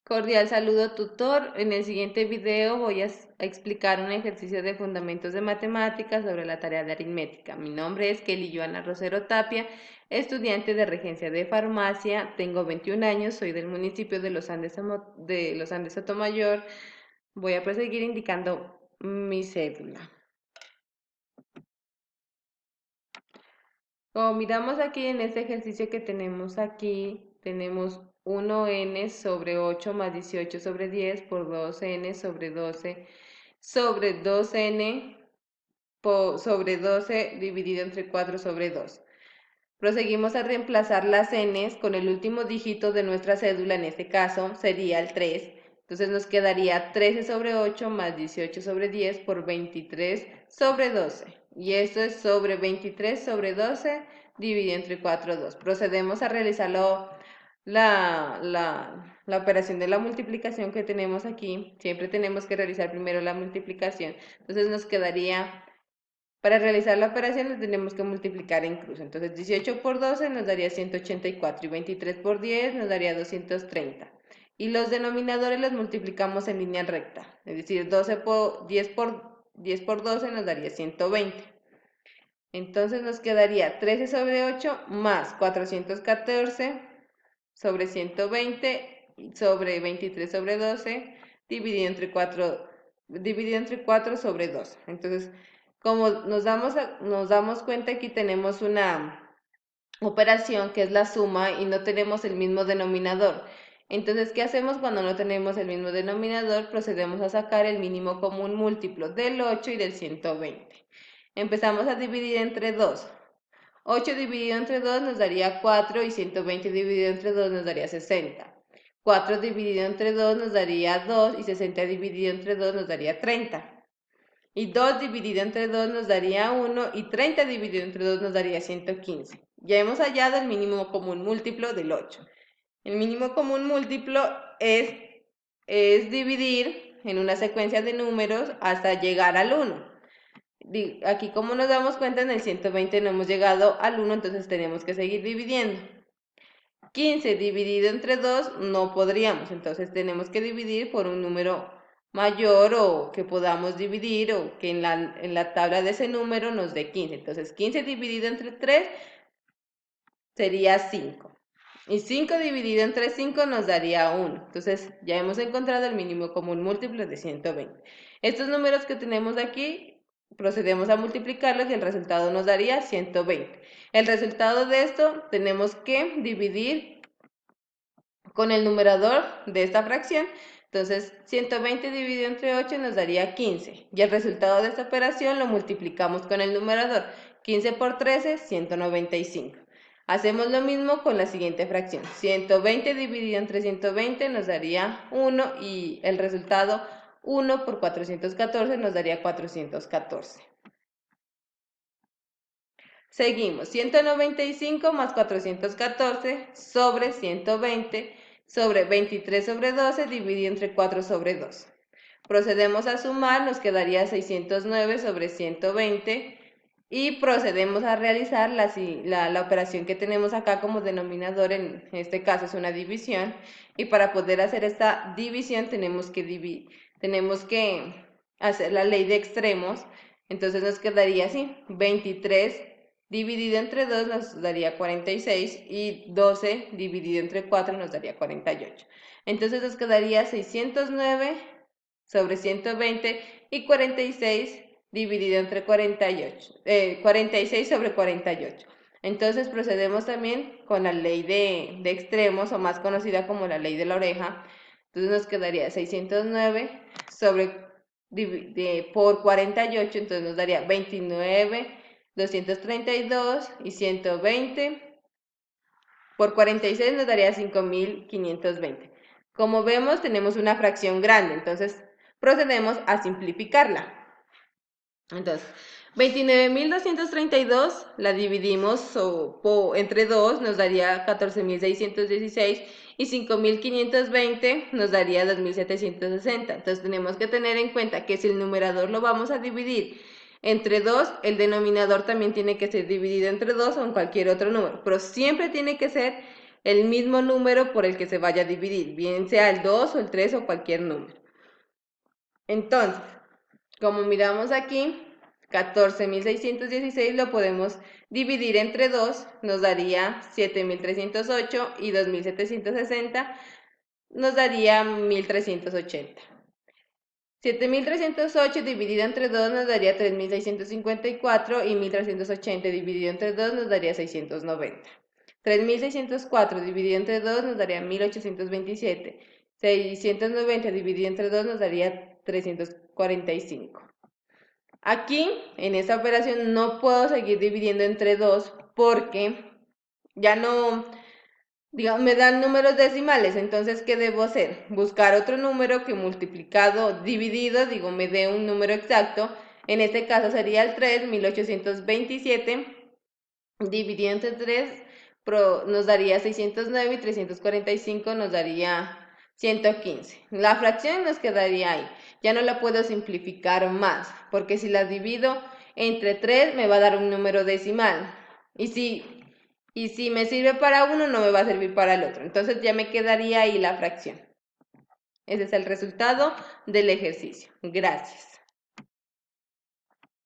Cordial saludo, tutor. En el siguiente video voy a explicar un ejercicio de fundamentos de matemáticas sobre la tarea de aritmética. Mi nombre es Kelly Joana Rosero Tapia, estudiante de Regencia de Farmacia. Tengo 21 años, soy del municipio de Los Andes Sotomayor. Voy a proseguir indicando mi cédula. Como miramos aquí en este ejercicio que tenemos aquí, tenemos 1n sobre 8 más 18 sobre 10 por 2n sobre 12 sobre 2n sobre 12 dividido entre 4 sobre 2. Proseguimos a reemplazar las n's con el último dígito de nuestra cédula, en este caso sería el 3. Entonces nos quedaría 13 sobre 8 más 18 sobre 10 por 23 sobre 12. Y esto es sobre 23 sobre 12 dividido entre 4, 2. Procedemos a realizar la operación de la multiplicación que tenemos aquí. Siempre tenemos que realizar primero la multiplicación. Entonces nos quedaría, para realizar la operación tenemos que multiplicar en cruz. Entonces 18 por 12 nos daría 184 y 23 por 10 nos daría 230. Y los denominadores los multiplicamos en línea recta. Es decir, 10 por 12 nos daría 120. Entonces nos quedaría 13 sobre 8 más 414 sobre 120 sobre 23 sobre 12 dividido entre 4 sobre 2. Entonces, como nos damos cuenta, aquí tenemos una operación que es la suma y no tenemos el mismo denominador. Entonces, ¿qué hacemos cuando no tenemos el mismo denominador? Procedemos a sacar el mínimo común múltiplo del 8 y del 120. Empezamos a dividir entre 2. 8 dividido entre 2 nos daría 4 y 120 dividido entre 2 nos daría 60. 4 dividido entre 2 nos daría 2 y 60 dividido entre 2 nos daría 30. Y 2 dividido entre 2 nos daría 1 y 30 dividido entre 2 nos daría 115. Ya hemos hallado el mínimo común múltiplo del 8. El mínimo común múltiplo es dividir en una secuencia de números hasta llegar al 1. Aquí, como nos damos cuenta, en el 120 no hemos llegado al 1, entonces tenemos que seguir dividiendo. 15 dividido entre 2 no podríamos, entonces tenemos que dividir por un número mayor o que podamos dividir o que en la tabla de ese número nos dé 15. Entonces 15 dividido entre 3 sería 5. Y 5 dividido entre 5 nos daría 1. Entonces ya hemos encontrado el mínimo común múltiplo de 120. Estos números que tenemos aquí, procedemos a multiplicarlos y el resultado nos daría 120. El resultado de esto tenemos que dividir con el numerador de esta fracción. Entonces 120 dividido entre 8 nos daría 15. Y el resultado de esta operación lo multiplicamos con el numerador. 15 por 13, 195. Hacemos lo mismo con la siguiente fracción. 120 dividido entre 120 nos daría 1 y el resultado 1 por 414 nos daría 414. Seguimos. 195 más 414 sobre 120 sobre 23 sobre 12 dividido entre 4 sobre 2. Procedemos a sumar, nos quedaría 609 sobre 120 y procedemos a realizar la operación que tenemos acá como denominador, en este caso es una división, y para poder hacer esta división tenemos que hacer la ley de extremos. Entonces nos quedaría así: 23 dividido entre 2 nos daría 46 y 12 dividido entre 4 nos daría 48. Entonces nos quedaría 609 sobre 120 y 46 dividido entre 48, 46 sobre 48. Entonces procedemos también con la ley de extremos, o más conocida como la ley de la oreja. Entonces nos quedaría 609 por 48, entonces nos daría 29, 232 y 120 por 46 nos daría 5520. Como vemos, tenemos una fracción grande, entonces procedemos a simplificarla. Entonces, 29.232 la dividimos entre 2, nos daría 14.616 y 5.520 nos daría 2.760. Entonces tenemos que tener en cuenta que si el numerador lo vamos a dividir entre 2, el denominador también tiene que ser dividido entre 2 o en cualquier otro número, pero siempre tiene que ser el mismo número por el que se vaya a dividir, bien sea el 2 o el 3 o cualquier número. Entonces, como miramos aquí, 14.616 lo podemos dividir entre 2, nos daría 7.308 y 2.760 nos daría 1.380. 7.308 dividido entre 2 nos daría 3.654 y 1.380 dividido entre 2 nos daría 690. 3.604 dividido entre 2 nos daría 1.827. 690 dividido entre 2 nos daría 345. Aquí, en esta operación, no puedo seguir dividiendo entre 2 porque ya no, digamos, me dan números decimales. Entonces, ¿qué debo hacer? Buscar otro número que multiplicado, dividido, digo, me dé un número exacto. En este caso sería el 3, 1827, dividido entre 3 nos daría 609 y 345 nos daría 115. La fracción nos quedaría ahí. Ya no la puedo simplificar más, porque si la divido entre 3 me va a dar un número decimal. Y si me sirve para uno, no me va a servir para el otro. Entonces ya me quedaría ahí la fracción. Ese es el resultado del ejercicio. Gracias.